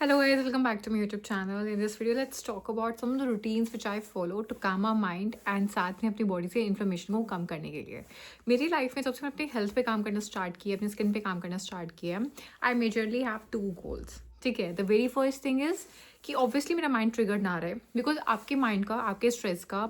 Hello guys, welcome back to my YouTube channel. In this video, let's talk about some of the routines which I follow to calm our mind and साथ में अपनी body से inflammation को कम करने के लिए मेरी life में सबसे मैं अपनी हेल्थ पे काम करना स्टार्ट किया, अपनी स्किन पे काम करना स्टार्ट किया. आई मेजरली हैव टू गोल्स. ठीक है, the very first thing is कि ऑब्वियसली मेरा माइंड ट्रिगर ना रहे, बिकॉज आपके माइंड का, आपके स्ट्रेस का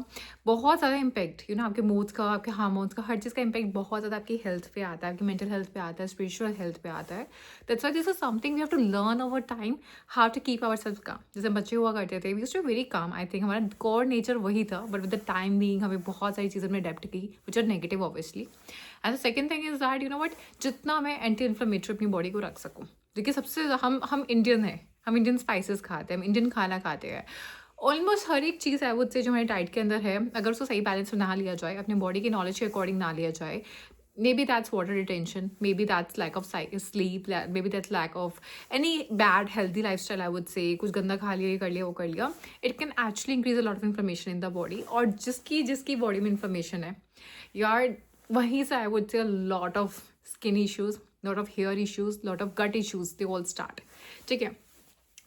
बहुत ज़्यादा इम्पैक्ट, आपके मूड्स का, आपके हार्मोन्स का, हर चीज़ का इम्पैक्ट बहुत ज़्यादा आपकी हेल्थ पे आता है, आपकी मेंटल हेल्थ पे आता है, स्पिरिचुअल हेल्थ पे आता है. That's why this is something we have to learn over time how to keep our self calm. जैसे बच्चे हुआ करते थे, we used to very calm. I think हमारा कोर नेचर वही था, but with the time being हमें बहुत सारी चीज़ें हमने अडेप्ट की which are negative obviously. And the second thing is that what, जितना मैं एंटी इन्फ्लेमेटरी अपनी बॉडी को रख सकूँ. देखिए सबसे हम इंडियन हैं, हम इंडियन स्पाइसेस खाते हैं, हम इंडियन खाना खाते हैं. ऑलमोस्ट हर एक चीज़ है वो से जो हमारी डाइट के अंदर है, अगर उसको सही बैलेंस में ना लिया जाए, अपने बॉडी की नॉलेज के अकॉर्डिंग ना लिया जाए, maybe that's water retention, maybe that's lack of sleep, maybe that's lack of any bad healthy lifestyle, I would say. कुछ गंदा खा लिया, ये कर लिया, वो कर लिया, it can actually increase a lot of inflammation in the body. और जिसकी जिसकी बॉडी में inflammation है यार, वहीं से I would say a lot of skin issues, lot of hair issues, lot of gut issues, they all start. ठीक है.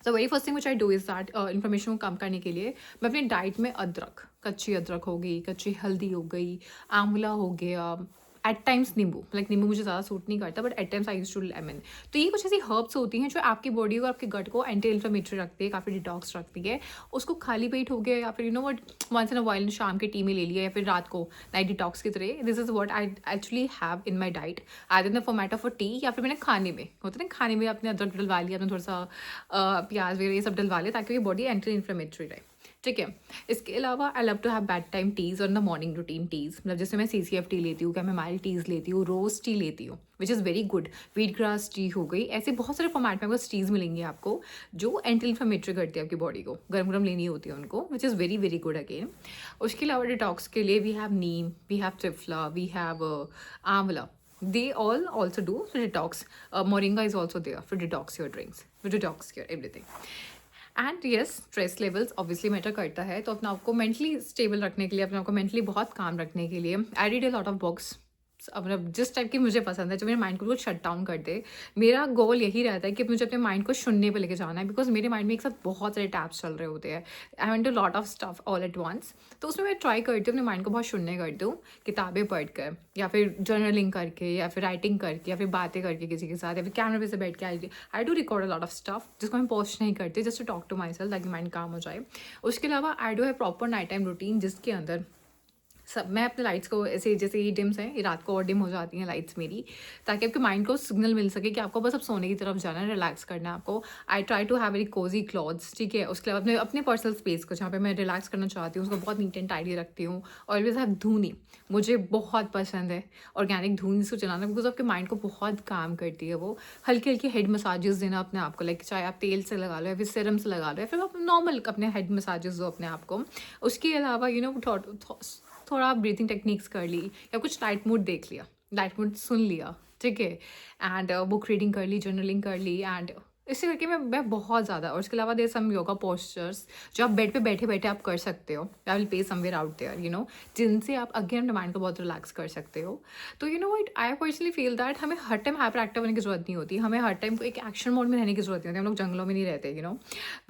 तो very first thing which I do is that information को कम करने के लिए मैं अपनी डाइट में अदरक, कच्ची अदरक हो गई, कच्ची हल्दी हो गई, आंवला हो गया, एट टाइम्स नींबू. नींबू मुझे ज़्यादा सूट नहीं करता, but at times I use to lemon. तो ये कुछ ऐसी हर्ब्स होती हैं जो आपकी बॉडी को, आपके गट को एंटी इन्फ्लेमेटरी रखती है, काफ़ी डिटॉक्स रखती है. उसको खाली पेट हो गया, या फिर what once in a while शाम के टी में ले लिया, या फिर रात को नाइट डिटॉक्स की तरह. This is what I actually have in my diet, other in the format of a tea, या फिर मैंने खाने में होता है ना, खाने में आपने अदरक डलवा लिया, आपने थोड़ा सा प्याज वगैरह ये सब डलवा लिया, ताकि बॉडी एंटी इन्फ्लेमेटरी रहे. ठीक है. इसके अलावा I love to have bed time teas और द मॉर्निंग रूटीन टीज़. जैसे मैं CCF टी लेती हूँ, क्या मैं कैमोमाइल टीज़ लेती हूँ, रोज़ टी लेती हूँ, विच is very good. Wheat grass tea हो गई, ऐसे बहुत सारे फॉर्मेट में आपको टीज़ मिलेंगी आपको जो एंटी इन्फ्लेमेटरी करती है आपकी बॉडी को. गर्म गर्म लेनी होती है उनको, which is very very good again. उसके अलावा डिटॉक्स के लिए we have neem, we have triphala, we have amla. They all also do for detox. Moringa is also there for detox your drinks, for detox your everything. And yes, stress levels obviously matter करता है. तो अपने आपको mentally stable रखने के लिए, अपने आपको मेंटली बहुत काम रखने के लिए I read a lot of books. अपना जिस टाइप की मुझे पसंद है, जो मेरे माइंड को बिल्कुल शट डाउन कर दे. मेरा गोल यही रहता है कि मुझे अपने माइंड को शून्य पे लेके जाना है, बिकॉज मेरे माइंड में एक साथ बहुत सारे टैप्स चल रहे होते हैं. I want to lot of stuff all at once. तो उसमें मैं ट्राई करती हूँ अपने माइंड को बहुत शून्य कर दूँ, किताबें पढ़ कर, या फिर जर्नलिंग करके, या फिर राइटिंग करके, या फिर बातें करके किसी के साथ, या फिर कैमरे पे से बैठ के. I do record a lot of stuff जिसको मैं पोस्ट नहीं करती, just to talk to my self, ताकि माइंड काम हो जाए. उसके अलावा आई डू है प्रॉपर नाइट टाइम रूटीन, जिसके अंदर सब मैं अपने लाइट्स को ऐसे, जैसे ये डिम्स हैं, ये रात को और डिम हो जाती हैं लाइट्स मेरी, ताकि आपके माइंड को सिग्नल मिल सके कि आपको बस अब सोने की तरफ जाना है, रिलैक्स करना है आपको. I try to have very cozy clothes. ठीक है. उसके अलावा अपने अपने पर्सनल स्पेस को, जहाँ पे मैं रिलैक्स करना चाहती हूँ, उसको बहुत नीट एंड टाइडी रखती हूँ. ऑलवेज हैव धूनी, मुझे बहुत पसंद है ऑर्गेनिक धूनी से चलाना, बिकॉज आपके माइंड को बहुत काम करती है वो. हल्की हल्की हेड मसाजेस देना अपने आप को, लाइक चाहे आप तेल से लगा लो, या फिर सीरम से लगा लो, या फिर आप नॉर्मल अपने हेड मसाजेस दो अपने आप को. उसके अलावा थोड़ा आप ब्रीथिंग टेक्निक्स कर ली, या कुछ लाइट मूड देख लिया, लाइट मूड सुन लिया. ठीक है. एंड बुक रीडिंग कर ली, जर्नलिंग कर ली, एंड इससे करके मैं बहुत ज़्यादा. और उसके अलावा देर सम योगा पोस्चर्स जो आप बेड पे बैठे बैठे आप कर सकते हो. I will pay somewhere out there, जिनसे आप अगेन अपने माइंड को बहुत रिलैक्स कर सकते हो. तो what, I personally feel that हमें हर टाइम हाइपर एक्टिव होने की जरूरत नहीं होती, हमें हर टाइम एक एक्शन मोड में रहने की जरूरत नहीं होती. हम लोग जंगलों में नहीं रहते.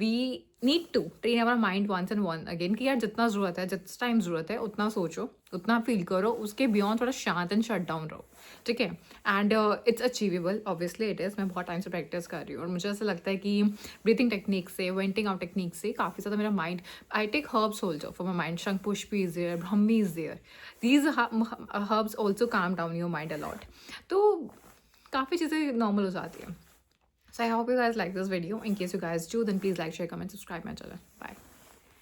We need to train our mind once and one again, कि यार जितना ज़रूरत है, जितना टाइम ज़रूरत है, उतना सोचो, उतना फील करो, उसके बियॉन्ड थोड़ा शांत एंड शट डाउन रहो. ठीक है. And it's achievable, obviously it is. मैं बहुत टाइम से प्रैक्टिस कर रही हूँ, और मुझे ऐसा लगता है कि ब्रीथिंग टेक्निक से, वेंटिंग आउट टेक्निक से काफ़ी ज़्यादा मेरा mind, I take herbs also for my mind. Shankhpushpi is there, Brahmi is there. These herbs also calm down your mind a lot. तो काफ़ी चीज़ें नॉर्मल हो जाती हैं. So I hope you guys like this video. In case you guys do, then please like, share, comment, subscribe my channel. Bye.